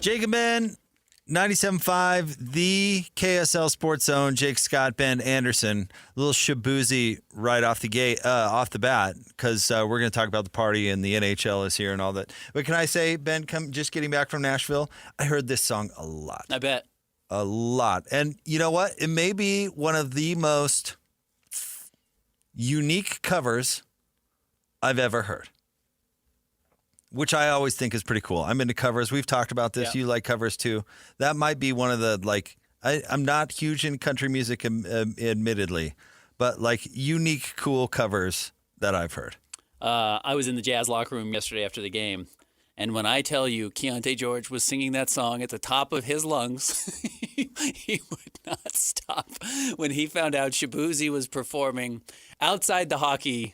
Jake and Ben, 97.5, the KSL Sports Zone. Jake Scott, Ben Anderson. A little shaboozy right off the gate, off the bat, because we're going to talk about the party and the NHL is here and all that. But can I say, Ben, just getting back from Nashville, I heard this song a lot. I bet. A lot. And you know what? It may be one of the most unique covers I've ever heard, which I always think is pretty cool. I'm into covers. We've talked about this. Yeah. You like covers too. That might be one of the, like, I'm not huge in country music, admittedly, but like unique, cool covers that I've heard. I was in the Jazz locker room yesterday after the game, and when I tell you Keontae George was singing that song at the top of his lungs, he would not stop when he found out Shabuzi was performing outside the hockey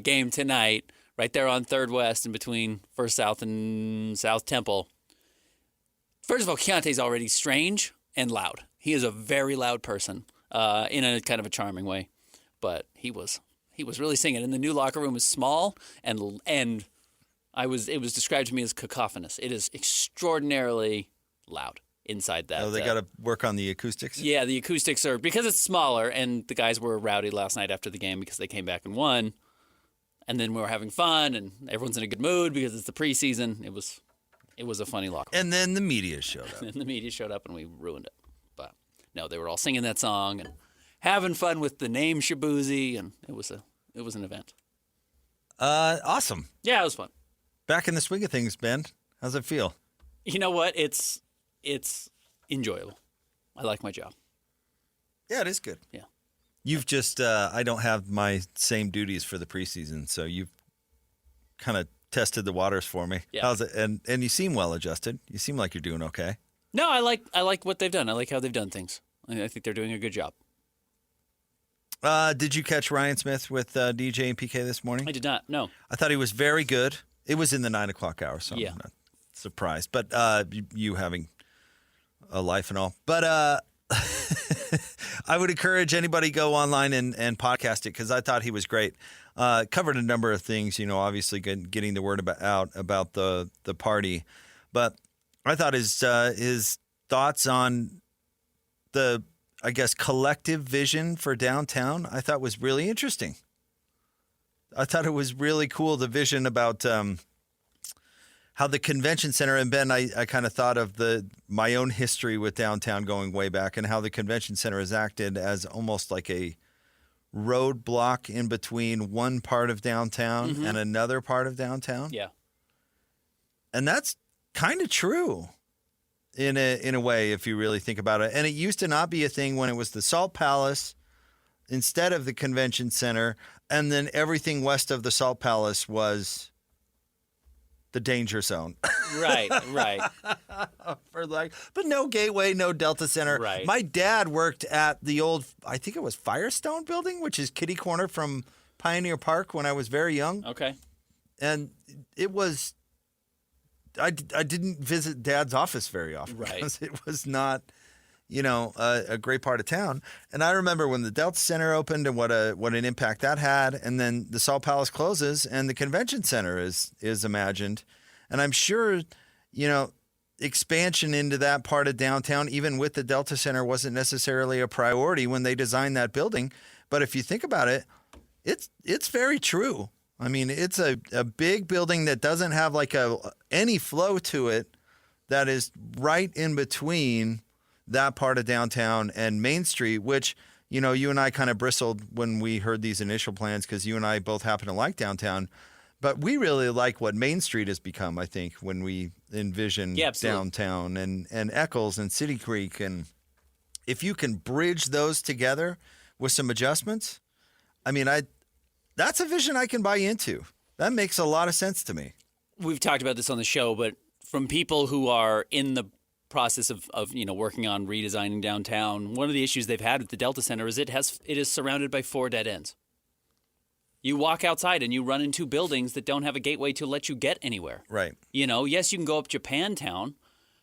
game tonight, right there on 3rd West in between First South and South Temple. First of all, Keontae's already strange and loud. He is a very loud person in a kind of a charming way, but he was really singing. And the new locker room is small and it was described to me as cacophonous. It is extraordinarily loud inside that. Oh, they got to work on the acoustics? Yeah, the acoustics are, because it's smaller, and the guys were rowdy last night after the game because they came back and won. And then we were having fun, and everyone's in a good mood because it's the preseason. It was a funny locker room. And then the media showed up. And the media showed up, and we ruined it. But no, they were all singing that song and having fun with the name Shabuzi, and it was an event. Awesome. Yeah, it was fun. Back in the swing of things, Ben. How's it feel? You know what? It's enjoyable. I like my job. Yeah, it is good. Yeah. You've just, I don't have my same duties for the preseason, so you've kind of tested the waters for me. Yeah. How's it? And you seem well adjusted. You seem like you're doing okay. No, I like what they've done. I like how they've done things. I think they're doing a good job. Did you catch Ryan Smith with DJ and PK this morning? I did not. No. I thought he was very good. It was in the 9 o'clock hour, so yeah. I'm not surprised. But you having a life and all. But I would encourage anybody go online and podcast it, because I thought he was great. Covered a number of things, obviously getting the word out about the party. But I thought his thoughts on the, I guess, collective vision for downtown, I thought was really interesting. I thought it was really cool, the vision about how the convention center, and Ben, I kind of thought of my own history with downtown going way back, and how the convention center has acted as almost like a roadblock in between one part of downtown and another part of downtown. Yeah. And that's kind of true in a way, if you really think about it. And it used to not be a thing when it was the Salt Palace instead of the convention center, and then everything west of the Salt Palace was the danger zone. Right. But no Gateway, no Delta Center. Right. My dad worked at the old, I think it was Firestone building, which is kitty corner from Pioneer Park when I was very young. Okay. And it was, I didn't visit Dad's office very often, right, because it was not, a great part of town. And I remember when the Delta Center opened and what an impact that had. And then the Salt Palace closes and the convention center is imagined. And I'm sure, expansion into that part of downtown, even with the Delta Center, wasn't necessarily a priority when they designed that building. But if you think about it, it's very true. I mean, it's a big building that doesn't have like any flow to it, that is right in between that part of downtown and Main Street, which, you and I kind of bristled when we heard these initial plans, because you and I both happen to like downtown. But we really like what Main Street has become, I think, when we envision downtown and Eccles and City Creek. And if you can bridge those together with some adjustments, I mean, that's a vision I can buy into. That makes a lot of sense to me. We've talked about this on the show, but from people who are in the process of working on redesigning downtown, one of the issues they've had with the Delta Center is it is surrounded by 4 dead ends. You walk outside and you run into buildings that don't have a gateway to let you get anywhere. Right. Yes, you can go up Japantown,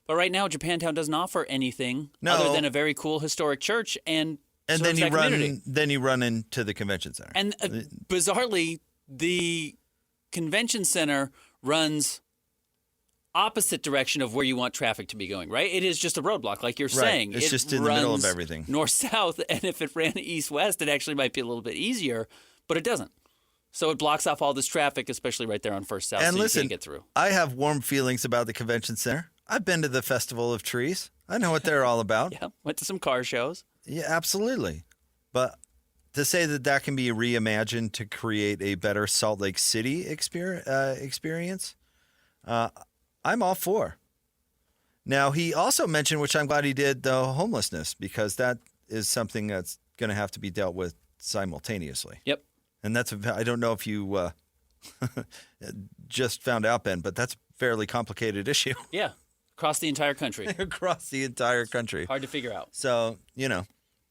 but right now Japantown doesn't offer anything other than a very cool historic church and then you run into the convention center. And bizarrely, the convention center runs opposite direction of where you want traffic to be going, right? It is just a roadblock, like you're saying. It's just in the middle of everything. North-south, and if it ran east-west, it actually might be a little bit easier, but it doesn't. So it blocks off all this traffic, especially right there on First South, and so listen, you can't get through. I have warm feelings about the convention center. I've been to the Festival of Trees. I know what they're all about. Yeah, went to some car shows. Yeah, absolutely. But to say that can be reimagined to create a better Salt Lake City experience, I'm all for. Now, he also mentioned, which I'm glad he did, the homelessness, because that is something that's going to have to be dealt with simultaneously. Yep. And I don't know if you just found out, Ben, but that's a fairly complicated issue. Yeah, across the entire country. Across the entire country. Hard to figure out. So,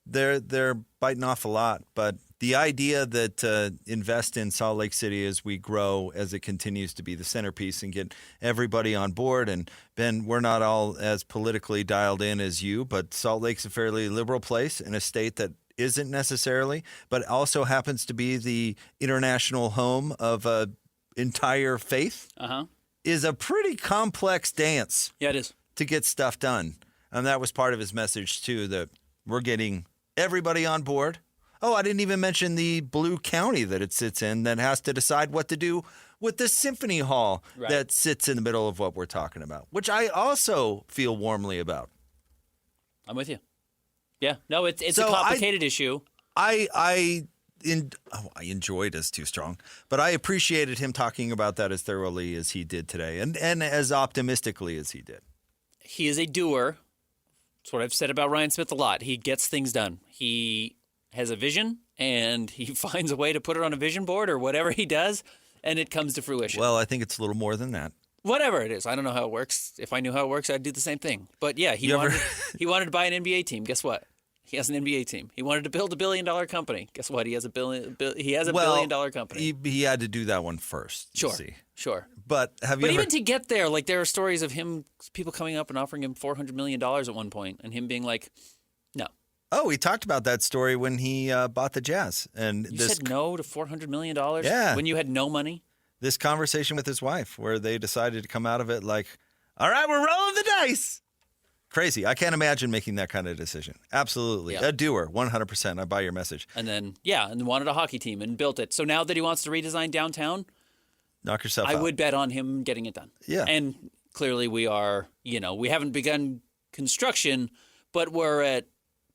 they're biting off a lot, but the idea that invest in Salt Lake City as we grow, as it continues to be the centerpiece and get everybody on board. And Ben, we're not all as politically dialed in as you, but Salt Lake's a fairly liberal place in a state that isn't necessarily, but also happens to be the international home of an entire faith, is a pretty complex dance. Yeah, it is. To get stuff done. And that was part of his message, too, that we're getting everybody on board. Oh, I didn't even mention the blue county that it sits in that has to decide what to do with the symphony hall that sits in the middle of what we're talking about, which I also feel warmly about. I'm with you. Yeah. No, it's a complicated issue. I enjoyed is too strong, but I appreciated him talking about that as thoroughly as he did today and as optimistically as he did. He is a doer. That's what I've said about Ryan Smith a lot. He gets things done. He has a vision, and he finds a way to put it on a vision board or whatever he does, and it comes to fruition. Well, I think it's a little more than that. Whatever it is. I don't know how it works. If I knew how it works, I'd do the same thing. But yeah, he wanted to buy an NBA team. Guess what? He has an NBA team. He wanted to build $1 billion company. Guess what? He has a $1 billion company. He had to do that one first. Sure. But even to get there, like there are stories of people coming up and offering him $400 million at one point, and him being like, no. Oh, we talked about that story when he bought the Jazz, and you said no to $400 million. Yeah, when you had no money. This conversation with his wife, where they decided to come out of it like, all right, we're rolling the dice. Crazy. I can't imagine making that kind of decision. Absolutely. Yeah. A doer, 100%. I buy your message. And then, and wanted a hockey team and built it. So now that he wants to redesign downtown, knock yourself out. I would bet on him getting it done. Yeah. And clearly we are, we haven't begun construction, but we're at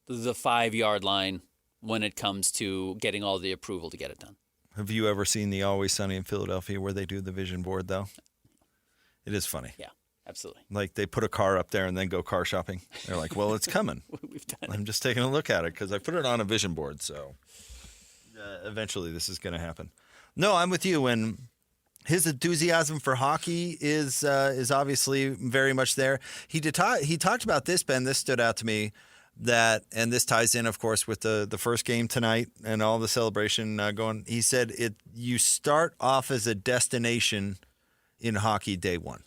the 5-yard line when it comes to getting all the approval to get it done. Have you ever seen the Always Sunny in Philadelphia where they do the vision board, though? It is funny. Yeah. Absolutely. Like they put a car up there and then go car shopping. They're like, well, it's coming. We've done it. I'm just taking a look at it because I put it on a vision board. So eventually this is going to happen. No, I'm with you. And his enthusiasm for hockey is obviously very much there. He talked about this, Ben. This stood out to me. And this ties in, of course, with the first game tonight and all the celebration going. He said you start off as a destination in hockey day one.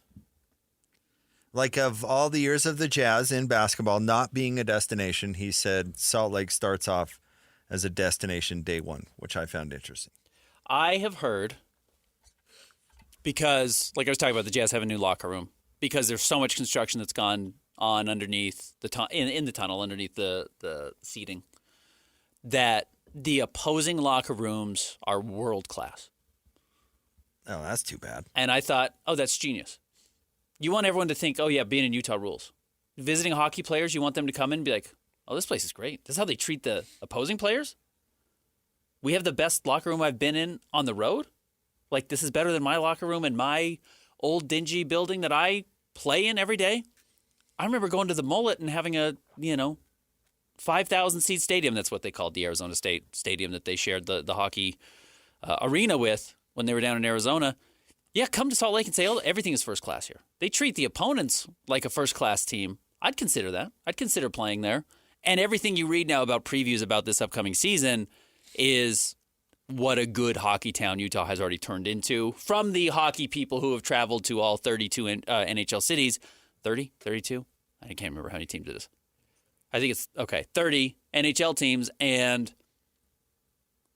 Like of all the years of the Jazz in basketball not being a destination, he said Salt Lake starts off as a destination day one, which I found interesting. I have heard, because like I was talking about, the Jazz have a new locker room because there's so much construction that's gone on underneath in the tunnel underneath the seating, that the opposing locker rooms are world class. Oh, that's too bad. And I thought, that's genius. You want everyone to think, being in Utah rules. Visiting hockey players, you want them to come in and be like, this place is great. This is how they treat the opposing players? We have the best locker room I've been in on the road? Like, this is better than my locker room in my old dingy building that I play in every day? I remember going to the Mullet and having a, 5,000-seat stadium. That's what they called the Arizona State Stadium that they shared the hockey arena with when they were down in Arizona. Yeah, come to Salt Lake and say, everything is first class here. They treat the opponents like a first-class team. I'd consider that. I'd consider playing there. And everything you read now about previews about this upcoming season is what a good hockey town Utah has already turned into from the hockey people who have traveled to all 32 NHL cities. 30? 32? I can't remember how many teams it is. I think it's, 30 NHL teams, and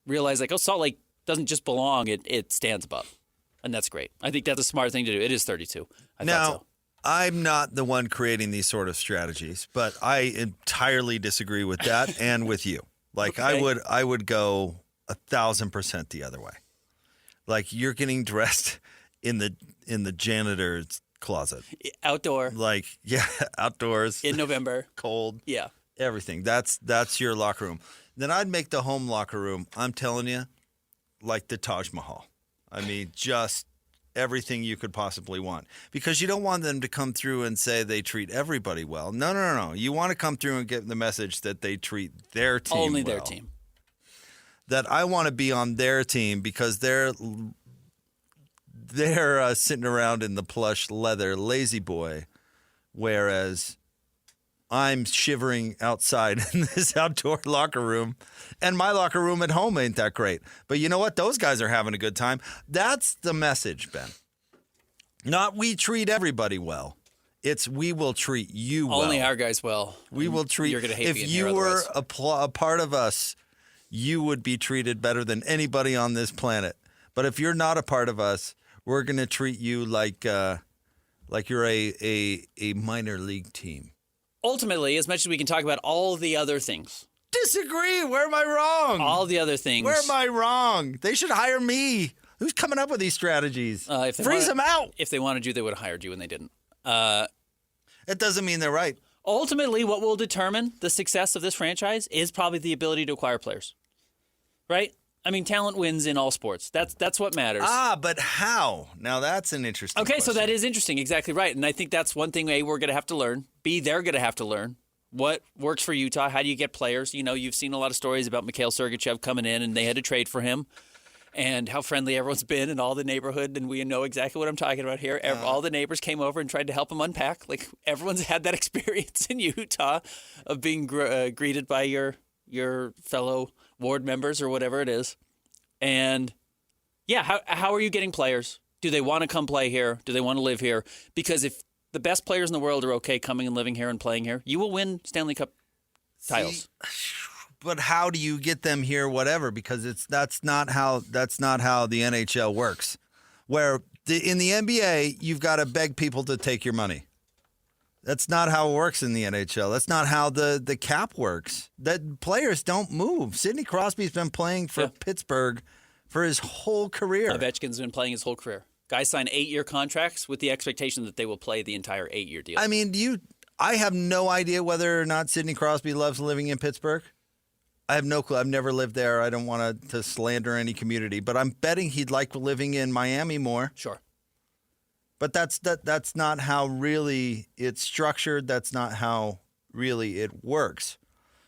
realize Salt Lake doesn't just belong, it stands above. And that's great. I think that's a smart thing to do. It is 32. I thought so. I'm not the one creating these sort of strategies, but I entirely disagree with that and with you. Like Okay. I would go 1,000% the other way. Like you're getting dressed in the janitor's closet. Outdoor Like, yeah, outdoors, in November. cold, Yeah. everything. That's your locker room. Then I'd make the home locker room, I'm telling you, like the Taj Mahal. I mean, just everything you could possibly want. Because you don't want them to come through and say they treat everybody well. No. You want to come through and get the message that they treat their team Only well. their team. That I want to be on their team because they're sitting around in the plush leather lazy boy, whereas I'm shivering outside in this outdoor locker room, and my locker room at home ain't that great. But you know what? Those guys are having a good time. That's the message, Ben. Not we treat everybody well. It's we will treat you well. Only our guys well. We will treat. You're gonna hate if being you here were otherwise. a part of us, you would be treated better than anybody on this planet. But if you're not a part of us, we're gonna treat you like you're a minor league team. Ultimately, as much as we can talk about all the other things, Disagree. Where am I wrong? all the other things. Where am I wrong? They should hire me. Who's coming up with these strategies? If they Freeze wanted- them out. If they wanted you, they would have hired you, and they didn't. It doesn't mean they're right. Ultimately, what will determine the success of this franchise is probably the ability to acquire players, right? I mean, talent wins in all sports. That's what matters. But how? Now that's an interesting Okay, so question. that is interesting. Exactly right. And I think that's one thing, A, we're going to have to learn. B, they're going to have to learn. What works for Utah? How do you get players? You know, you've seen a lot of stories about Mikhail Sergachev coming in, and they had to trade for him, and how friendly everyone's been in all the neighborhood, and we know exactly what I'm talking about here. All the neighbors came over and tried to help him unpack. Like, everyone's had that experience in Utah of being greeted by your fellow ward members or whatever it is. And, yeah, how are you getting players? Do they want to come play here? Do they want to live here? Because if the best players in the world are okay coming and living here and playing here, you will win Stanley Cup titles. But how do you get them here? Whatever, because that's not how the NHL works. Where in the NBA, you've got to beg people to take your money. That's not how it works in the NHL. That's not how the cap works. That players don't move. Sidney Crosby's been playing for Pittsburgh for his whole career. Ovechkin's been playing his whole career. Guys sign 8-year contracts with the expectation that they will play the entire 8-year deal. I mean, I have no idea whether or not Sidney Crosby loves living in Pittsburgh. I have no clue. I've never lived there. I don't want to slander any community, but I'm betting he'd like living in Miami more. Sure. But that's not how really it's structured. That's not how really it works.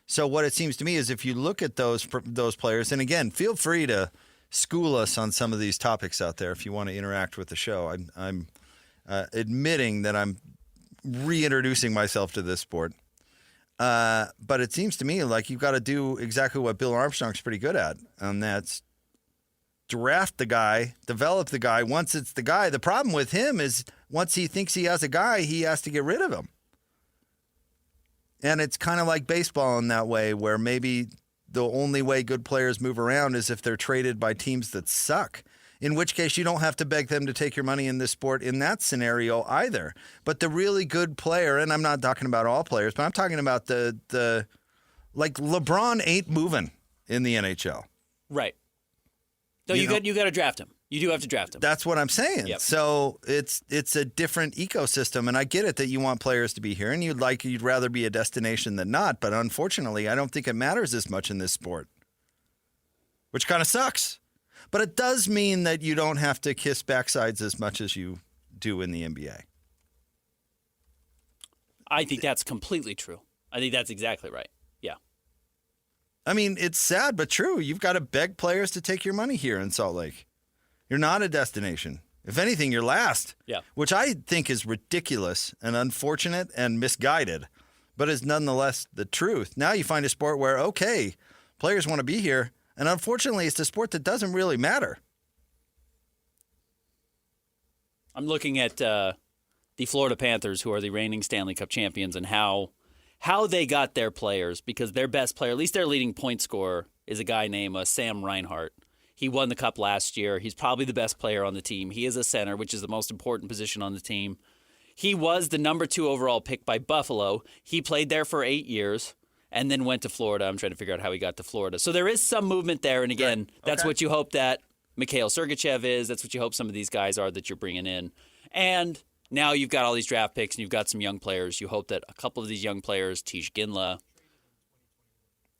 So what it seems to me is if you look at those players, and again, feel free to school us on some of these topics out there if you want to interact with the show. I'm admitting that I'm reintroducing myself to this sport. But it seems to me like you've got to do exactly what Bill Armstrong's pretty good at, and that's draft the guy, develop the guy once it's the guy. The problem with him is once he thinks he has a guy, he has to get rid of him. And it's kind of like baseball in that way, where maybe the only way good players move around is if they're traded by teams that suck. In which case, you don't have to beg them to take your money in this sport in that scenario either. But the really good player, and I'm not talking about all players, but I'm talking about the like LeBron ain't moving in the NHL. Right. So you got to draft him. You do have to draft him. That's what I'm saying. Yep. So it's a different ecosystem, and I get it that you want players to be here, and you'd rather be a destination than not. But unfortunately, I don't think it matters as much in this sport, which kind of sucks. But it does mean that you don't have to kiss backsides as much as you do in the NBA. I think that's completely true. I think that's exactly right. Yeah. I mean, it's sad but true. You've got to beg players to take your money here in Salt Lake. You're not a destination. If anything, you're last. Yeah. Which I think is ridiculous and unfortunate and misguided, but is nonetheless the truth. Now you find a sport where, okay, players want to be here, and unfortunately, it's a sport that doesn't really matter. I'm looking at the Florida Panthers, who are the reigning Stanley Cup champions, and how they got their players, because their best player, at least their leading point scorer, is a guy named Sam Reinhart. He won the Cup last year. He's probably the best player on the team. He is a center, which is the most important position on the team. He was the number 2 overall pick by Buffalo. He played there for 8 years and then went to Florida. I'm trying to figure out how he got to Florida. So there is some movement there. And again, that's what you hope that Mikhail Sergachev is. That's what you hope some of these guys are that you're bringing in. And now you've got all these draft picks and you've got some young players. You hope that a couple of these young players, Tish Ginla,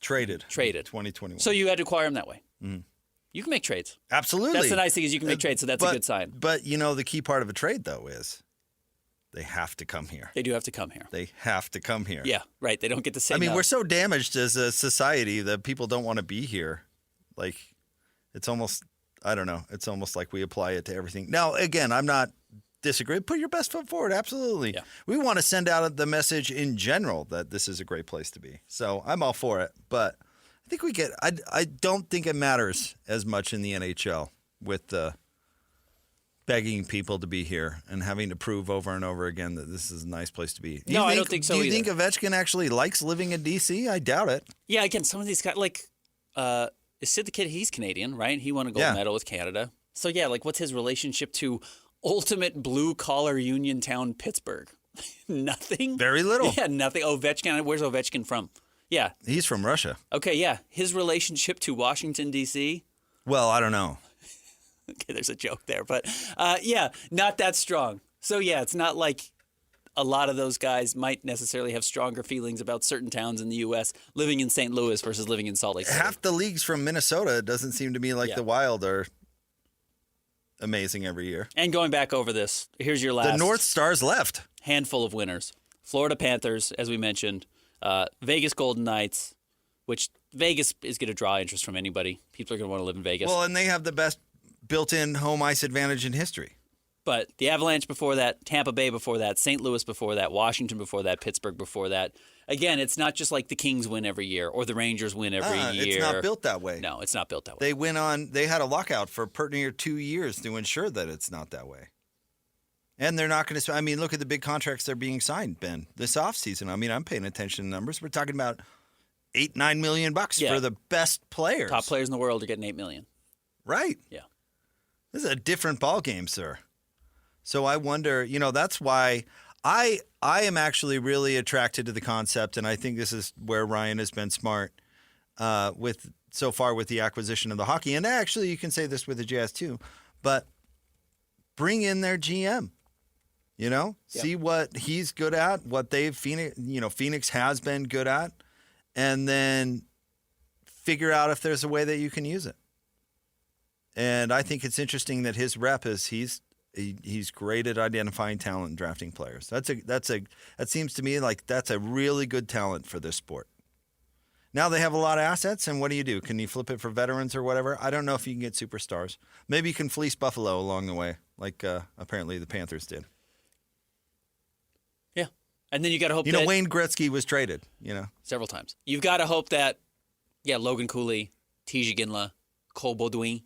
Traded. 2021. So you had to acquire him that way. Mm-hmm. You can make trades. Absolutely. That's the nice thing is you can make trades, so that's a good sign. But, the key part of a trade, though, is they have to come here. They do have to come here. They have to come here. Yeah, right. They don't get to say no. we're so damaged as a society that people don't want to be here. Like, it's almost, I don't know, it's almost like we apply it to everything. Now, again, I'm not disagreeing. Put your best foot forward. Absolutely. Yeah. We want to send out the message in general that this is a great place to be. So I'm all for it. But I think I don't think it matters as much in the NHL with begging people to be here and having to prove over and over again that this is a nice place to be. I don't think so Do you either. think Ovechkin actually likes living in D.C.? I doubt it. Yeah, again, some of these guys, like, is Sid the Kid, he's Canadian, right? He won a gold medal with Canada. So, yeah, like, what's his relationship to ultimate blue-collar union town Pittsburgh? Nothing? Very little. Yeah, nothing. Ovechkin, where's Ovechkin from? Yeah. He's from Russia. Okay, yeah. His relationship to Washington, D.C.? Well, I don't know. Okay, there's a joke there. But, yeah, not that strong. So, yeah, it's not like a lot of those guys might necessarily have stronger feelings about certain towns in the U.S. living in St. Louis versus living in Salt Lake City. Half the leagues from Minnesota. It doesn't seem to me like the Wild are amazing every year. And going back over this, here's your last. The North Stars left. Handful of winners. Florida Panthers, as we mentioned. Vegas Golden Knights, which Vegas is going to draw interest from anybody. People are going to want to live in Vegas. Well, and they have the best built-in home ice advantage in history. But the Avalanche before that, Tampa Bay before that, St. Louis before that, Washington before that, Pittsburgh before that. Again, it's not just like the Kings win every year or the Rangers win every year. It's not built that way. No, it's not built that way. They had a lockout for near 2 years to ensure that it's not that way. And they're not going to, look at the big contracts that are being signed, Ben, this offseason. I'm paying attention to numbers. We're talking about $8-9 million for the best players. Top players in the world are getting $8 million. Right. Yeah. This is a different ball game, sir. So I wonder, that's why I am actually really attracted to the concept, and I think this is where Ryan has been smart with the acquisition of the hockey. And actually, you can say this with the Jazz too, but bring in their GM. See what he's good at, what Phoenix has been good at, and then figure out if there's a way that you can use it. And I think it's interesting that his rep is he's great at identifying talent and drafting players. That seems to me like that's a really good talent for this sport. Now they have a lot of assets, and what do? Can you flip it for veterans or whatever? I don't know if you can get superstars. Maybe you can fleece Buffalo along the way, like apparently the Panthers did. Yeah, and then you got to hope that Wayne Gretzky was traded. Several times. You've got to hope that Logan Cooley, Tish Ginla, Cole Baudouin.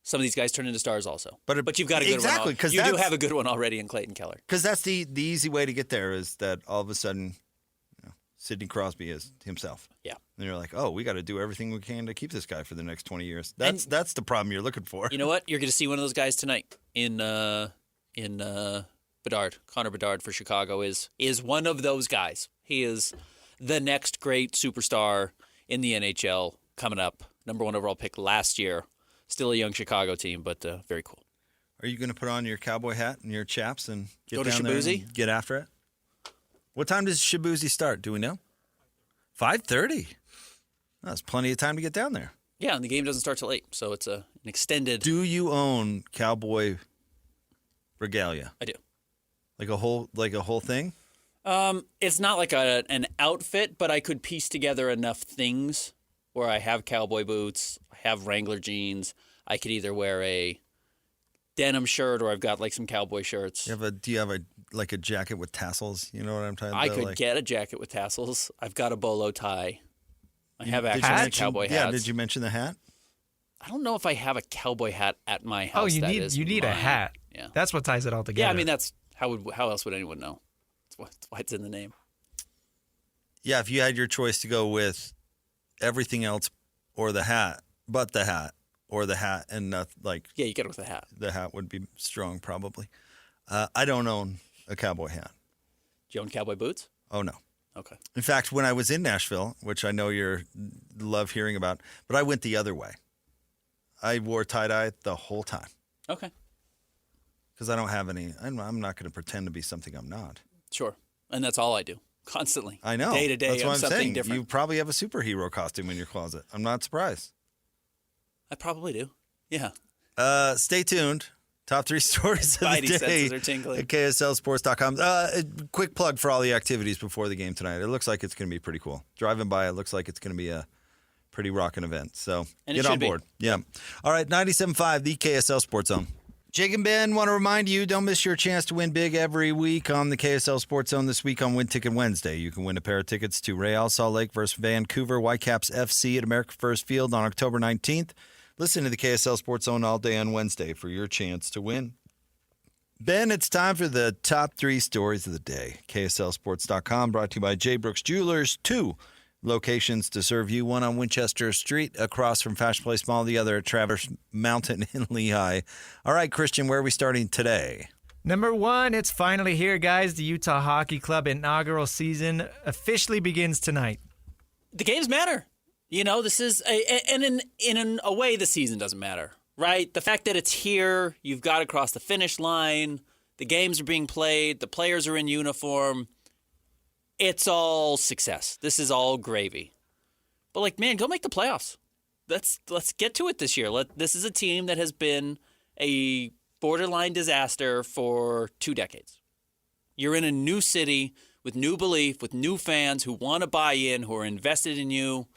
Some of these guys turn into stars also. But you've got a good one. Exactly. You do have a good one already in Clayton Keller. Because that's the easy way to get there is that all of a sudden Sidney Crosby is himself. Yeah. And you're like, oh, we got to do everything we can to keep this guy for the next 20 years. That's the problem you're looking for. You know what? You're going to see one of those guys tonight in Bedard. Connor Bedard for Chicago is one of those guys. He is the next great superstar in the NHL coming up. Number 1 overall pick last year. Still a young Chicago team, but very cool. Are you going to put on your cowboy hat and your chaps and go to down there Shabuzi? And get after it? What time does Shabuzi start? Do we know? 5:30. That's plenty of time to get down there. Yeah, and the game doesn't start till 8, so it's an extended. Do you own cowboy regalia? I do. Like a whole thing? It's not like an outfit, but I could piece together enough things where I have cowboy boots, I have Wrangler jeans. I could either wear a denim shirt or I've got like some cowboy shirts. Do you have a jacket with tassels? You know what I'm talking about? I could get a jacket with tassels. I've got a bolo tie. I have actually cowboy hats. Yeah, did you mention the hat? I don't know if I have a cowboy hat at my house. Oh, you need a hat. Yeah. That's what ties it all together. Yeah, that's how else would anyone know? That's why it's in the name. Yeah, if you had your choice to go with everything else or the hat, but the hat or the hat and not Yeah, you get it with the hat. The hat would be strong probably. I don't own a cowboy hat. Do you own cowboy boots? Oh, no. Okay. In fact, when I was in Nashville, which I know you love hearing about, but I went the other way. I wore tie-dye the whole time. Okay. Because I don't have any. I'm not going to pretend to be something I'm not. Sure. And that's all I do. Constantly. I know. Day to day. That's what I'm something saying. different. You probably have a superhero costume in your closet. I'm not surprised. I probably do. Yeah. Stay tuned. Top 3 stories of the Spidey day senses are tingling. at KSLSports.com. Quick plug for all the activities before the game tonight. It looks like it's going to be pretty cool. Driving by, it looks like it's going to be a pretty rocking event. So get on board. Yeah. All right, 97.5, the KSL Sports Zone. Jake and Ben want to remind you, don't miss your chance to win big every week on the KSL Sports Zone this week on Win Ticket Wednesday. You can win a pair of tickets to Real Salt Lake versus Vancouver Whitecaps FC at America First Field on October 19th. Listen to the KSL Sports Zone all day on Wednesday for your chance to win. Ben, it's time for the top 3 stories of the day. KSLSports.com, brought to you by J. Brooks Jewelers. 2 locations to serve you, one on Winchester Street across from Fashion Place Mall, the other at Traverse Mountain in Lehigh. All right, Christian, where are we starting today? Number 1, it's finally here, guys. The Utah Hockey Club inaugural season officially begins tonight. The games matter. You know, this is, in a way, the season doesn't matter, right? The fact that it's here, you've got to cross the finish line, the games are being played, the players are in uniform. It's all success. This is all gravy. But, like, man, go make the playoffs. Let's get to it this year. This is a team that has been a borderline disaster for 2 decades. You're in a new city with new belief, with new fans who want to buy in, who are invested in you.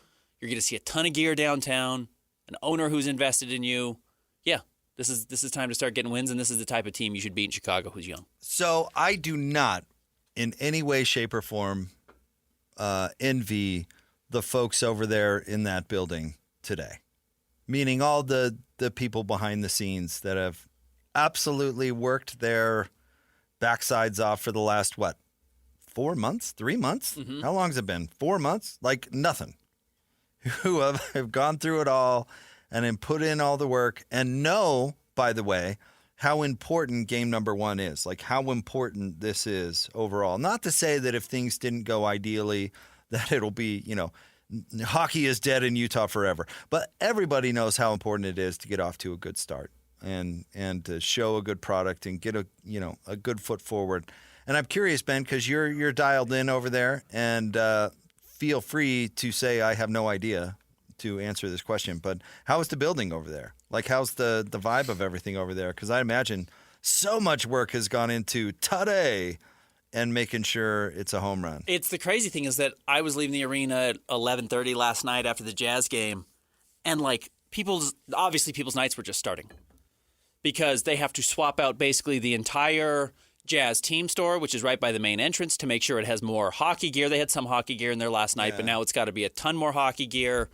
You're going to see a ton of gear downtown, an owner who's invested in you. Yeah, this is time to start getting wins, and this is the type of team you should beat in Chicago who's young. So I do not, in any way, shape, or form, envy the folks over there in that building today. Meaning all the people behind the scenes that have absolutely worked their backsides off for the last, 4 months? 3 months? Mm-hmm. How long has it been? 4 months? Like nothing. Who have gone through it all and then put in all the work and know, by the way, how important game number 1 is, like how important this is overall. Not to say that if things didn't go ideally, that it'll be, hockey is dead in Utah forever. But everybody knows how important it is to get off to a good start and to show a good product and get a good foot forward. And I'm curious, Ben, because you're dialed in over there, and feel free to say I have no idea to answer this question, but how is the building over there? Like, how's the vibe of everything over there? Because I imagine so much work has gone into today and making sure it's a home run. It's the crazy thing is that I was leaving the arena at 11:30 last night after the Jazz game, and like people's nights were just starting because they have to swap out basically the entire Jazz team store, which is right by the main entrance, to make sure it has more hockey gear. They had some hockey gear in there last night, but now it's got to be a ton more hockey gear.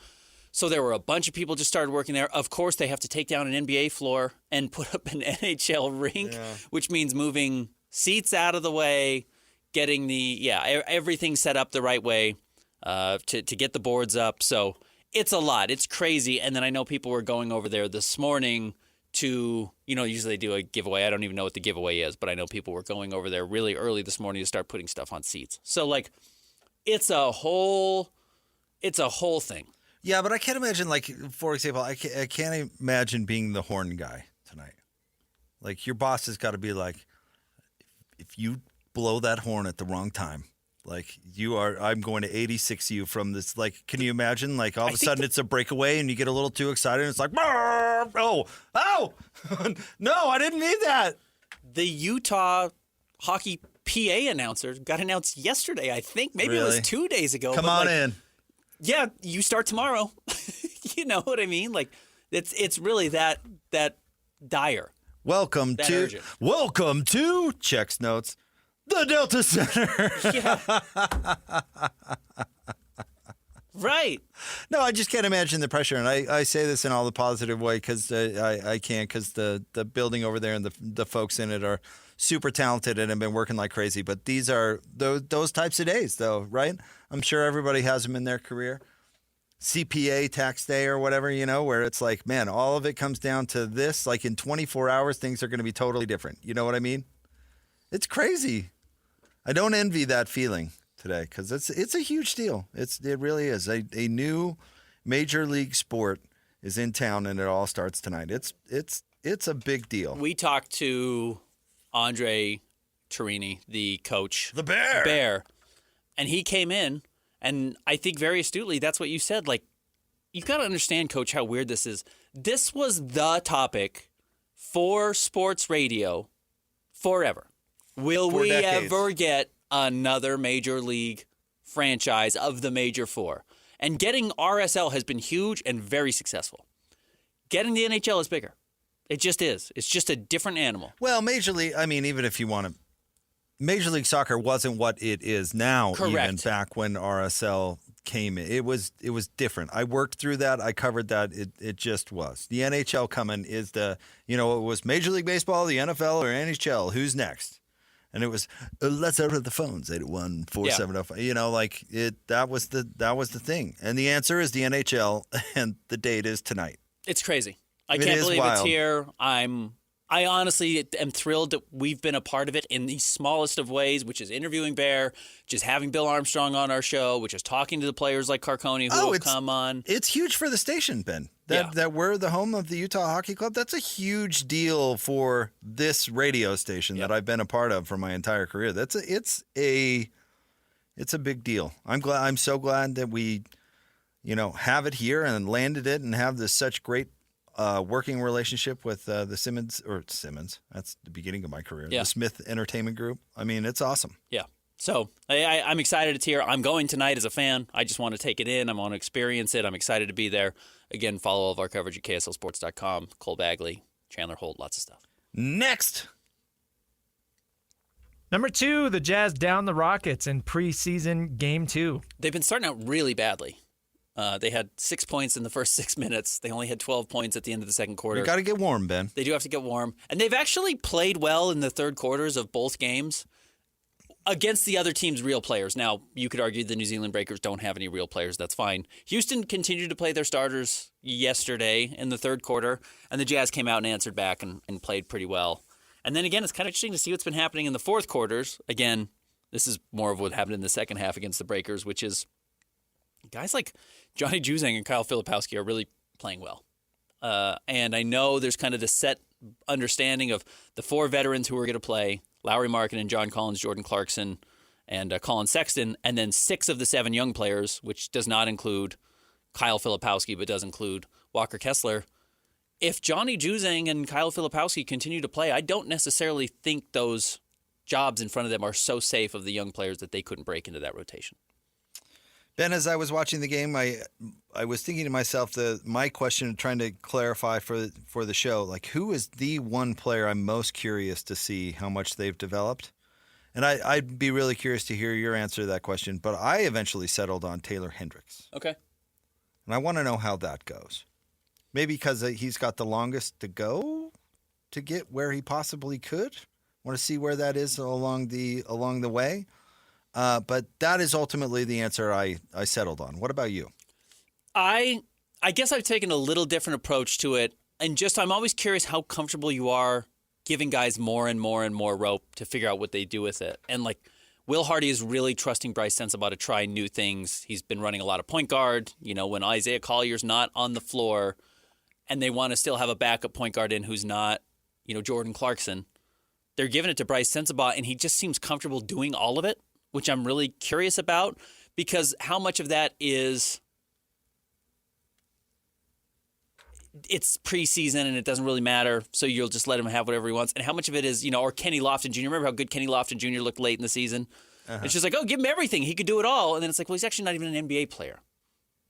So there were a bunch of people just started working there. Of course, they have to take down an NBA floor and put up an NHL rink, which means moving seats out of the way, getting everything set up the right way to get the boards up. So it's a lot. It's crazy. And then I know people were going over there this morning to, usually they do a giveaway. I don't even know what the giveaway is, but I know people were going over there really early this morning to start putting stuff on seats. So, like, it's a whole thing. Yeah, but I can't imagine, like, for example, I can't imagine being the horn guy tonight. Like, your boss has got to be like, if you blow that horn at the wrong time, like, I'm going to 86 you from this. Like, can you imagine? Like, all of a sudden it's a breakaway and you get a little too excited and it's like, oh, no, I didn't mean that. The Utah hockey PA announcer got announced yesterday, I think. Maybe It was 2 days ago. Come on in. Yeah, you start tomorrow. You know what I mean? Like, it's really that dire. Welcome to checks notes, the Delta Center. Yeah. Right. No, I just can't imagine the pressure. And I say this in all the positive way because I can't, because the building over there and the folks in it are super talented and have been working like crazy. But these are those types of days, though, right? I'm sure everybody has them in their career. CPA tax day or whatever, where it's like, man, all of it comes down to this. Like in 24 hours, things are going to be totally different. You know what I mean? It's crazy. I don't envy that feeling today because it's a huge deal. It really is. A new major league sport is in town, and it all starts tonight. It's a big deal. We talked to Andre Torini, the coach. The Bear. And he came in, and I think very astutely, that's what you said. Like, you've got to understand, Coach, how weird this is. This was the topic for sports radio forever. Will we ever get another major league franchise of the major four? And getting RSL has been huge and very successful. Getting the NHL is bigger. It just is. It's just a different animal. Well, Major League, I mean, even if you want to, Major League Soccer wasn't what it is now. Correct. Even back when RSL came in. It was different. I worked through that. I covered that. It just was. The NHL coming is it was Major League Baseball, the NFL, or NHL. Who's next? And it was, let's out of the phones, 801-470. That was the thing. And the answer is the NHL, and the date is tonight. It's crazy. I can't believe it's here. I honestly am thrilled that we've been a part of it in the smallest of ways, which is interviewing Bear, which is having Bill Armstrong on our show, which is talking to the players like Carcone who have come on. It's huge for the station, Ben. That we're the home of the Utah Hockey Club. That's a huge deal for this radio station that I've been a part of for my entire career. It's a big deal. I'm so glad that we, have it here and landed it and have this such great working relationship with the Simmons. That's the beginning of my career. Yeah. The Smith Entertainment Group. I mean, it's awesome. Yeah. So I'm excited it's here. I'm going tonight as a fan. I just want to take it in. I want to experience it. I'm excited to be there. Again, follow all of our coverage at KSLSports.com. Cole Bagley, Chandler Holt, lots of stuff. Next. Number 2, the Jazz down the Rockets in preseason Game 2. They've been starting out really badly. They had 6 points in the first 6 minutes. They only had 12 points at the end of the second quarter. You got to get warm, Ben. They do have to get warm. And they've actually played well in the third quarters of both games against the other team's real players. Now, you could argue the New Zealand Breakers don't have any real players. That's fine. Houston continued to play their starters yesterday in the third quarter, and the Jazz came out and answered back and played pretty well. And then again, it's kind of interesting to see what's been happening in the fourth quarters. Again, this is more of what happened in the second half against the Breakers, which is guys like Johnny Juzang and Kyle Filipowski are really playing well. And I know there's kind of the set understanding of the 4 veterans who are going to play, Lowry Markkanen, John Collins, Jordan Clarkson, and Colin Sexton, and then 6 of the 7 young players, which does not include Kyle Filipowski, but does include Walker Kessler. If Johnny Juzang and Kyle Filipowski continue to play, I don't necessarily think those jobs in front of them are so safe of the young players that they couldn't break into that rotation. Ben, as I was watching the game, I was thinking to myself my question, trying to clarify for the show, like who is the one player I'm most curious to see how much they've developed? And I'd be really curious to hear your answer to that question, but I eventually settled on Taylor Hendricks. Okay. And I want to know how that goes. Maybe because he's got the longest to go to get where he possibly could. Want to see where that is along the way. But that is ultimately the answer I settled on. What about you? I guess I've taken a little different approach to it. And I'm always curious how comfortable you are giving guys more and more and more rope to figure out what they do with it. And like Will Hardy is really trusting Bryce Sensabaugh to try new things. He's been running a lot of point guard. When Isaiah Collier's not on the floor and they want to still have a backup point guard in who's not, Jordan Clarkson, they're giving it to Bryce Sensabaugh, and he just seems comfortable doing all of it, which I'm really curious about, because how much of that is it's preseason and it doesn't really matter, so you'll just let him have whatever he wants, and how much of it is, or Kenny Lofton Jr. Remember how good Kenny Lofton Jr. looked late in the season? It's just like, give him everything. He could do it all. And then it's like, well, he's actually not even an NBA player.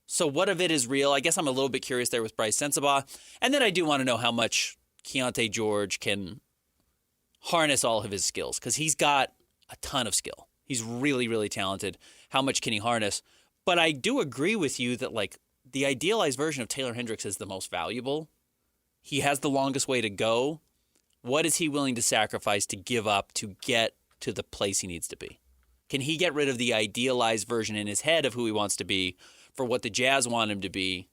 So what of it is real? I guess I'm a little bit curious there with Bryce Sensabaugh. And then I do want to know how much Keontae George can harness all of his skills, because he's got a ton of skill. He's really, really talented. How much can he harness? But I do agree with you that, like, the idealized version of Taylor Hendricks is the most valuable. He has the longest way to go. What is he willing to sacrifice to give up to get to the place he needs to be? Can he get rid of the idealized version in his head of who he wants to be for what the Jazz want him to be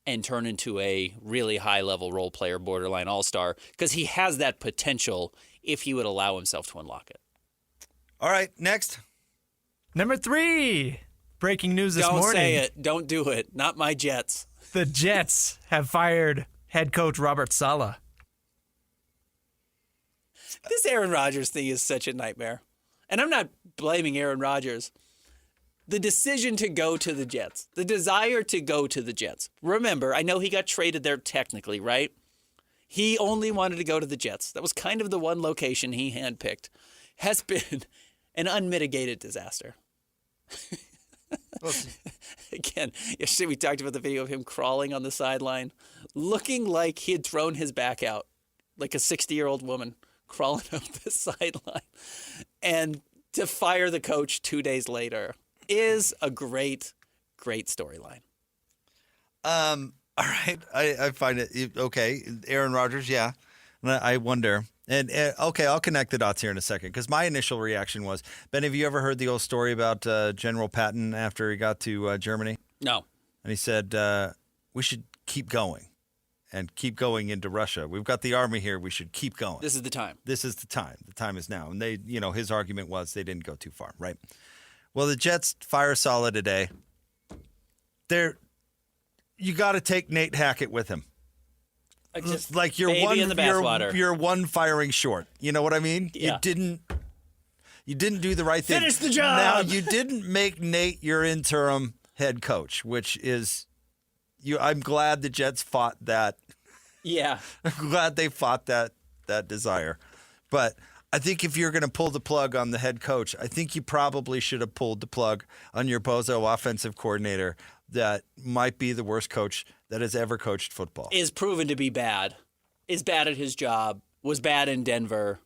and turn into a really high-level role player, borderline all-star? Because he has that potential if he would allow himself to unlock it. All right, next. Number 3. Breaking news this Don't morning. say it. Don't do it. Not my Jets. The Jets have fired head coach Robert Saleh. This Aaron Rodgers thing is such a nightmare. And I'm not blaming Aaron Rodgers. The decision to go to the Jets, the desire to go to the Jets. Remember, I know he got traded there technically, right? He only wanted to go to the Jets. That was kind of the one location he handpicked. Has been an unmitigated disaster. Again, yesterday we talked about the video of him crawling on the sideline, looking like he had thrown his back out, like a 60-year-old woman crawling up the sideline. And to fire the coach 2 days later is a great, great storyline. All right. I find it okay. Aaron Rodgers, yeah. I wonder. And okay, I'll connect the dots here in a second because my initial reaction was, Ben, have you ever heard the old story about General Patton after he got to Germany? No. And he said, we should keep going and keep going into Russia. We've got the army here. We should keep going. This is the time. This is the time. The time is now. And they, his argument was they didn't go too far, right? Well, the Jets fire Saleh today. You got to take Nate Hackett with him. Like you're one firing short. You know what I mean? Yeah. You didn't do the right thing. Finish the job. Now you didn't make Nate your interim head coach, which is I'm glad the Jets fought that. Yeah. I'm glad they fought that desire. But I think if you're going to pull the plug on the head coach, I think you probably should have pulled the plug on your bozo offensive coordinator that might be the worst coach that has ever coached football. Is proven to be bad. Is bad at his job. Was bad in Denver.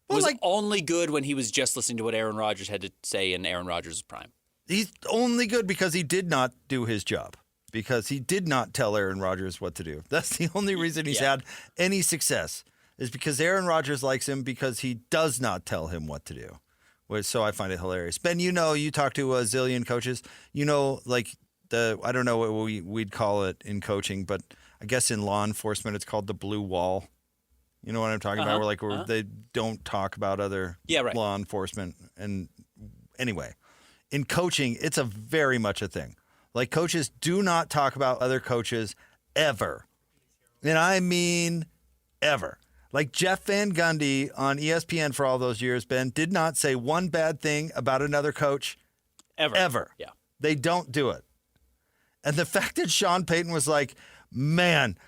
Was only good when he was just listening to what Aaron Rodgers had to say in Aaron Rodgers' prime. He's only good because he did not do his job. Because he did not tell Aaron Rodgers what to do. That's the only reason he's had any success is because Aaron Rodgers likes him because he does not tell him what to do. So I find it hilarious. Ben, you talk to a zillion coaches. I don't know what we'd call it in coaching, but I guess in law enforcement it's called the blue wall. You know what I'm talking about? Where they don't talk about other law enforcement. And anyway, in coaching, it's a very much a thing. Like coaches do not talk about other coaches ever. And I mean ever. Like Jeff Van Gundy on ESPN for all those years, Ben, did not say one bad thing about another coach ever. Yeah. They don't do it. And the fact that Sean Payton was like, man,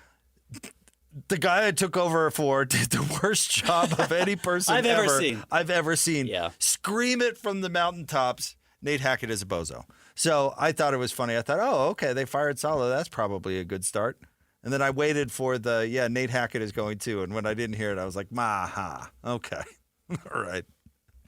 the guy I took over for did the worst job of any person I've ever seen. Yeah. Scream it from the mountaintops. Nate Hackett is a bozo. So I thought it was funny. I thought, oh, okay, they fired Saleh. That's probably a good start. And then I waited for Nate Hackett is going too. And when I didn't hear it, I was like, maha, okay. All right.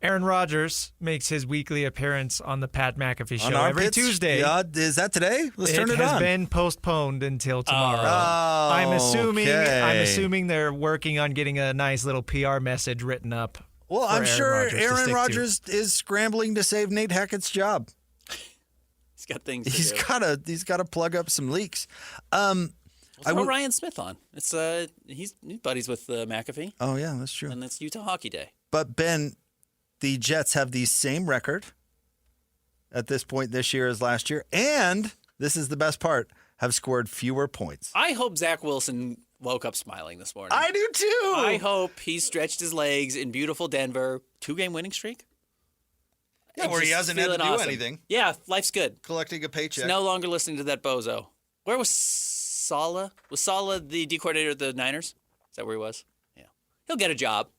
Aaron Rodgers makes his weekly appearance on the Pat McAfee show every Tuesday. Is that today? Let's turn it on. It has been postponed until tomorrow. Oh, I'm assuming okay. they're working on getting a nice little PR message written up. Well, I'm sure Aaron Rodgers is scrambling to save Nate Hackett's job. He's got things to do. He's got to plug up some leaks. Throw Ryan Smith on. It's he's buddies with McAfee. Oh yeah, that's true. And it's Utah Hockey Day. But Ben, the Jets have the same record at this point this year as last year, and this is the best part: have scored fewer points. I hope Zach Wilson woke up smiling this morning. I do too. I hope he stretched his legs in beautiful Denver. 2-game winning streak. Yeah, where he hasn't had to do anything. Yeah, life's good. Collecting a paycheck. He's no longer listening to that bozo. Where was Saleh? Was Saleh the D coordinator of the Niners? Is that where he was? Yeah. He'll get a job,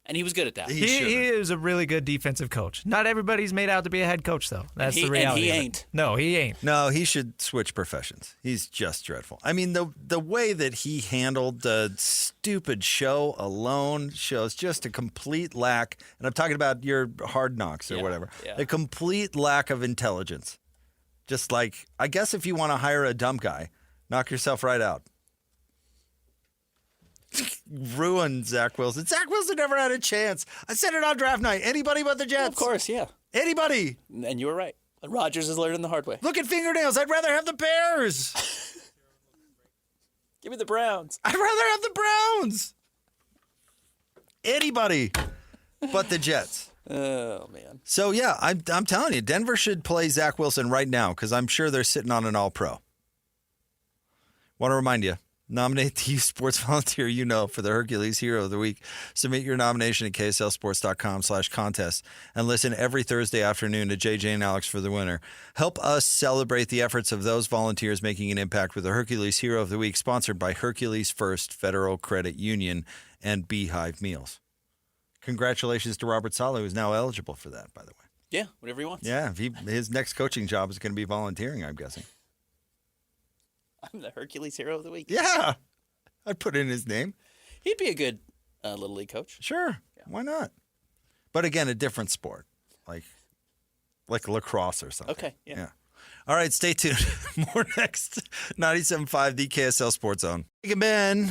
and he was good at that. He is a really good defensive coach. Not everybody's made out to be a head coach, though. That's the reality. And he ain't. No, he ain't. No, he should switch professions. He's just dreadful. I mean, the way that he handled the stupid show alone shows just a complete lack, and I'm talking about your Hard Knocks or whatever, a complete lack of intelligence. Just like, I guess if you want to hire a dumb guy, knock yourself right out. Ruined Zach Wilson. Zach Wilson never had a chance. I said it on draft night. Anybody but the Jets. Well, of course, yeah. Anybody. And you were right. Rodgers is learning the hard way. Look at fingernails. I'd rather have the Bears. Give me the Browns. I'd rather have the Browns. Anybody. but the Jets. Oh, man. So, yeah, I'm telling you, Denver should play Zach Wilson right now because I'm sure they're sitting on an all-pro. Want to remind you, nominate the youth sports volunteer you know for the Hercules Hero of the Week. Submit your nomination at kslsports.com/contest and listen every Thursday afternoon to JJ and Alex for the winner. Help us celebrate the efforts of those volunteers making an impact with the Hercules Hero of the Week, sponsored by Hercules First Federal Credit Union and Beehive Meals. Congratulations to Robert Saleh, who's now eligible for that, by the way. Yeah, whatever he wants. Yeah, his next coaching job is going to be volunteering, I'm guessing. I'm the Hercules Hero of the Week. Yeah, I'd put in his name. He'd be a good Little League coach. Sure, why not? But again, a different sport, like lacrosse or something. Okay, yeah. All right, stay tuned. More next. 97.5, the KSL Sports Zone. Hey, Ben.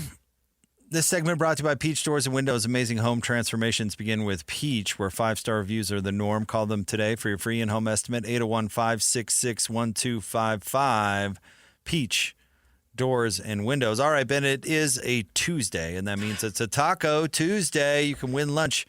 This segment brought to you by Peach Doors and Windows. Amazing home transformations begin with Peach, where 5-star reviews are the norm. Call them today for your free in-home estimate, 801-566-1255. Peach Doors and Windows. All right, Ben, it is a Tuesday, and that means it's a Taco Tuesday. You can win lunch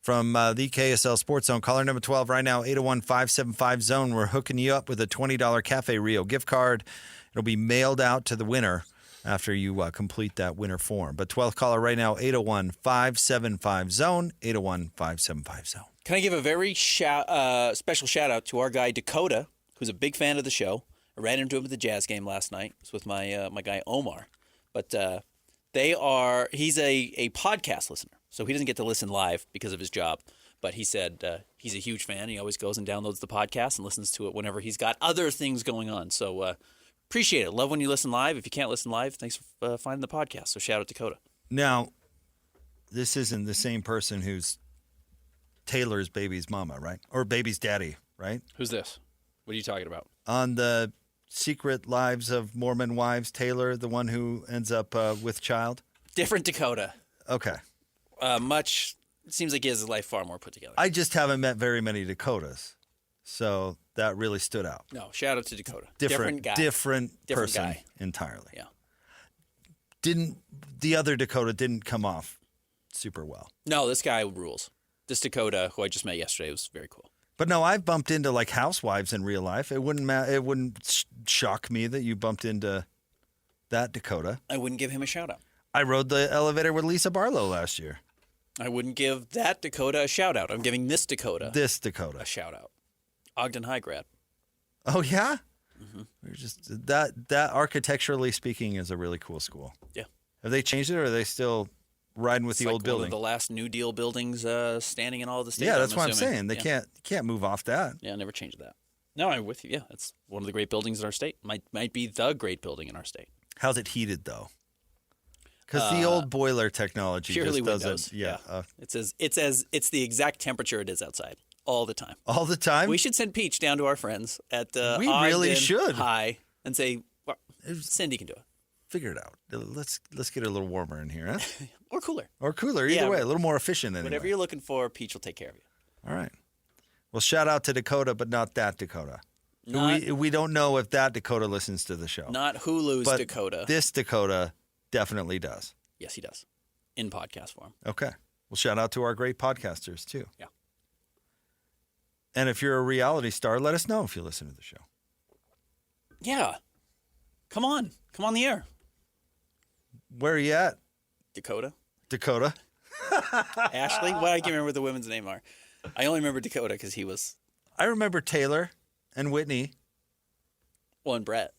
from the KSL Sports Zone. Caller number 12 right now, 801-575-ZONE. We're hooking you up with a $20 Cafe Rio gift card. It'll be mailed out to the winner after you complete that winner form. But 12th caller right now, 801-575-ZONE, 801-575-ZONE. Can I give a very special shout out to our guy Dakota, who's a big fan of the show. I ran into him at the Jazz game last night. It was with my guy Omar. But he's a podcast listener, so he doesn't get to listen live because of his job. But he said he's a huge fan. He always goes and downloads the podcast and listens to it whenever he's got other things going on. So appreciate it. Love when you listen live. If you can't listen live, thanks for finding the podcast. So shout out Dakota. Now, this isn't the same person who's Taylor's baby's mama, right? Or baby's daddy, right? Who's this? What are you talking about? On the Secret Lives of Mormon Wives, Taylor, the one who ends up with child? Different Dakota. Okay. It seems like he has his life far more put together. I just haven't met very many Dakotas, so that really stood out. No, shout out to Dakota. Different guy. Different person guy. Entirely. Yeah. The other Dakota didn't come off super well. No, this guy rules. This Dakota, who I just met yesterday, was very cool. But no, I've bumped into like housewives in real life. It wouldn't shock me that you bumped into that Dakota. I wouldn't give him a shout out. I rode the elevator with Lisa Barlow last year. I wouldn't give that Dakota a shout out. I'm giving this Dakota a shout out. Ogden High grad. Oh yeah? Mm-hmm. We're just that architecturally speaking is a really cool school. Yeah. Have they changed it, or are they still riding with the old building? One of the last New Deal buildings standing in all the states. Yeah, that's what I'm saying. They can't move off that. Yeah, never changed that. No, I'm with you. Yeah, it's one of the great buildings in our state. Might be the great building in our state. How's it heated though? Because the old boiler technology purely just doesn't. Windows. Yeah, it's the exact temperature it is outside all the time. All the time. We should send Peach down to our friends at we Ogden really should High and say, well, Cindy can do it. Figure it out. Let's get it a little warmer in here, huh? Or cooler. Either way, a little more efficient anyway. Whatever you're looking for, Peach will take care of you. All right. Well, shout out to Dakota, but not that Dakota. We don't know if that Dakota listens to the show. Not Hulu's but Dakota. This Dakota definitely does. Yes, he does. In podcast form. Okay. Well, shout out to our great podcasters, too. Yeah. And if you're a reality star, let us know if you listen to the show. Yeah. Come on the air. Where are you at? Dakota. Ashley? Ashley? Well, I can't remember what the women's name are. I only remember Dakota because he was... I remember Taylor and Whitney. Well, and Brett.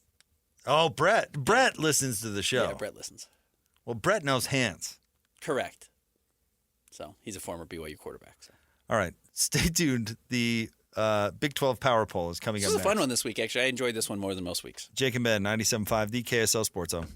Oh, Brett. Brett listens to the show. Yeah, Brett listens. Well, Brett knows hands. Correct. So he's a former BYU quarterback. So. All right. Stay tuned. The Big 12 Power Poll is coming up next. This was a fun one this week, actually. I enjoyed this one more than most weeks. Jake and Ben, 97.5, the KSL Sports Zone.